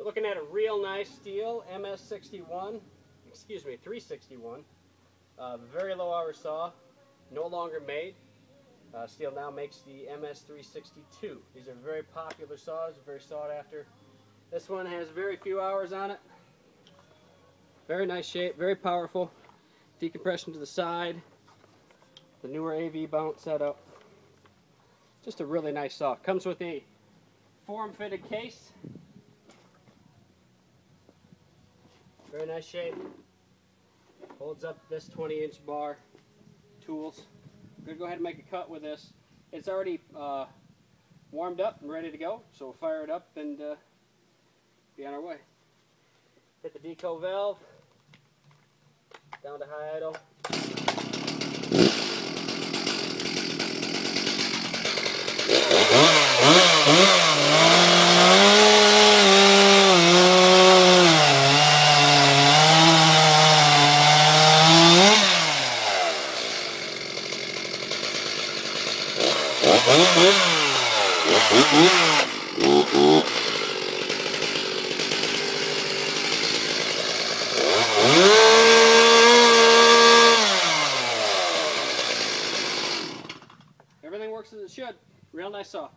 We're looking at a real nice STIHL MS61, excuse me, 361. Very low hour saw, no longer made. STIHL now makes the MS362. These are very popular saws, very sought after. This one has very few hours on it. Very nice shape, very powerful. Decompression to the side. The newer AV mount setup. Just a really nice saw. Comes with a form-fitted case. Very nice shape. Holds up this 20-inch bar. Tools. I'm going to go ahead and make a cut with this. It's already warmed up and ready to go, so we'll fire it up and be on our way. Hit the deco valve. Down to high idle. Everything works as it should. Real nice saw.